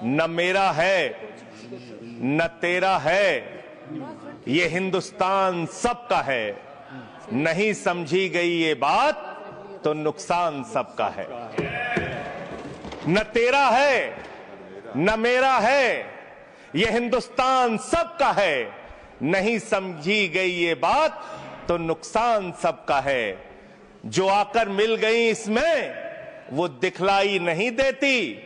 न मेरा है न तेरा है, ये हिंदुस्तान सबका है। नहीं समझी गई ये बात तो नुकसान सबका है। न तेरा है न मेरा है, ये हिंदुस्तान सबका है। नहीं समझी गई ये बात तो नुकसान सबका है। जो आकर मिल गई इसमें वो दिखलाई नहीं देती,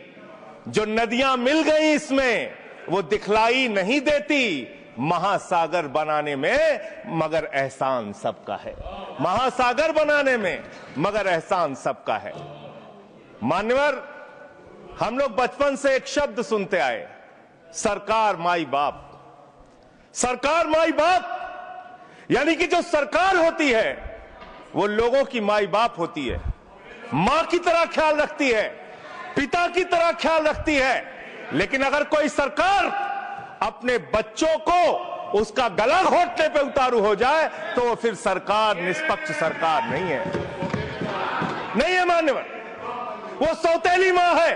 जो नदियां मिल गई इसमें वो दिखलाई नहीं देती। महासागर बनाने में मगर एहसान सबका है। महासागर बनाने में मगर एहसान सबका है। मान्यवर, हम लोग बचपन से एक शब्द सुनते आए, सरकार माई बाप। सरकार माई बाप यानी कि जो सरकार होती है वो लोगों की माई बाप होती है, मां की तरह ख्याल रखती है, पिता की तरह ख्याल रखती है। लेकिन अगर कोई सरकार अपने बच्चों को उसका गला घोटने पे उतारू हो जाए तो वो फिर सरकार निष्पक्ष सरकार नहीं है, नहीं है मान्यवर। वो सौतेली मां है,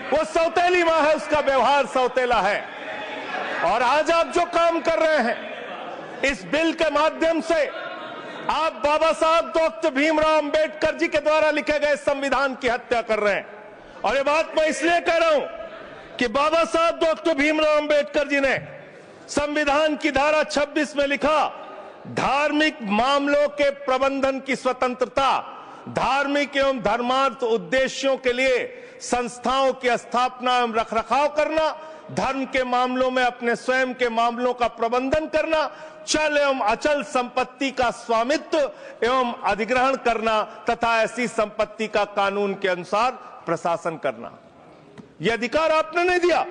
वो सौतेली मां है, उसका व्यवहार सौतेला है। और आज आप जो काम कर रहे हैं इस बिल के माध्यम से, आप बाबा साहब डॉक्टर भीमराव अंबेडकर जी के द्वारा लिखे गए संविधान की हत्या कर रहे हैं। और ये बात मैं इसलिए कह रहा हूं कि बाबा साहब डॉक्टर भीमराव अंबेडकर जी ने संविधान की धारा 26 में लिखा, धार्मिक मामलों के प्रबंधन की स्वतंत्रता, धार्मिक एवं धर्मार्थ उद्देश्यों के लिए संस्थाओं की स्थापना एवं रखरखाव करना, धर्म के मामलों में अपने स्वयं के मामलों का प्रबंधन करना, चल एवं अचल संपत्ति का स्वामित्व एवं अधिग्रहण करना तथा ऐसी संपत्ति का कानून के अनुसार प्रशासन करना। यह अधिकार आपने नहीं दिया,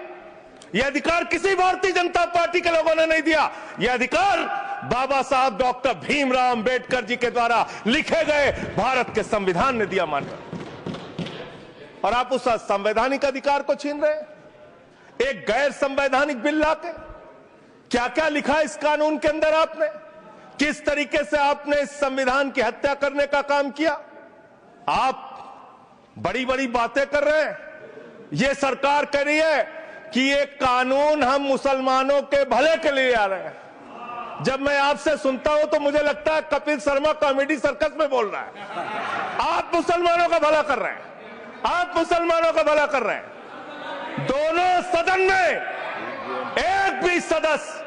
यह अधिकार किसी भारतीय जनता पार्टी के लोगों ने नहीं दिया। यह अधिकार बाबा साहब डॉक्टर भीमराव अंबेडकर जी के द्वारा लिखे गए भारत के संविधान ने दिया मानकर। और आप उस संवैधानिक अधिकार को छीन रहे हैं एक गैर संवैधानिक बिल लाके। क्या क्या लिखा इस कानून के अंदर आपने, किस तरीके से आपने इस संविधान की हत्या करने का काम किया। आप बड़ी बड़ी बातें कर रहे हैं। ये सरकार कह रही है कि ये कानून हम मुसलमानों के भले के लिए आ रहे हैं। जब मैं आपसे सुनता हूं तो मुझे लगता है कपिल शर्मा कॉमेडी सर्कस में बोल रहा है। आप मुसलमानों का भला कर रहे हैं, आप मुसलमानों का भला कर रहे हैं। दोनों सदन में एक भी सदस्य,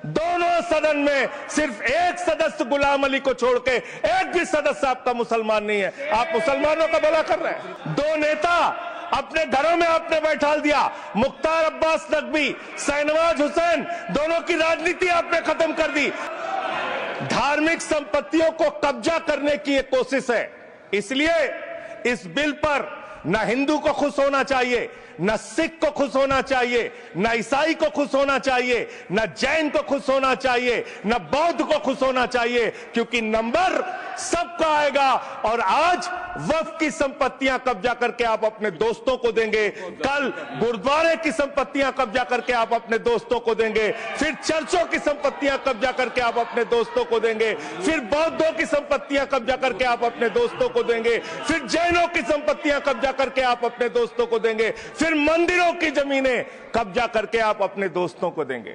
दोनों सदन में सिर्फ एक सदस्य गुलाम अली को छोड़ के एक भी सदस्य आपका मुसलमान नहीं है। आप मुसलमानों का भला कर रहे हैं। दो नेता अपने घरों में आपने बैठा दिया, मुख्तार अब्बास नकवी, शाहनवाज हुसैन, दोनों की राजनीति आपने खत्म कर दी। धार्मिक संपत्तियों को कब्जा करने की एक कोशिश है। इसलिए इस बिल पर न हिंदू को खुश होना चाहिए, न सिख को खुश होना चाहिए, न ईसाई को खुश होना चाहिए, न जैन को खुश होना चाहिए, न बौद्ध को खुश होना चाहिए, क्योंकि नंबर सबका आएगा। और आज वक्फ की संपत्तियां कब्जा करके आप अपने दोस्तों को देंगे, कल गुरुद्वारे की संपत्तियां कब्जा करके आप अपने दोस्तों को देंगे, फिर चर्चों की संपत्तियां कब्जा करके आप अपने दोस्तों को देंगे, फिर बौद्धों की संपत्तियां कब्जा करके आप अपने दोस्तों को देंगे, फिर जैनों की संपत्तियां कब्जा करके आप अपने दोस्तों को देंगे, फिर मंदिरों की जमीनें कब्जा करके आप अपने दोस्तों को देंगे।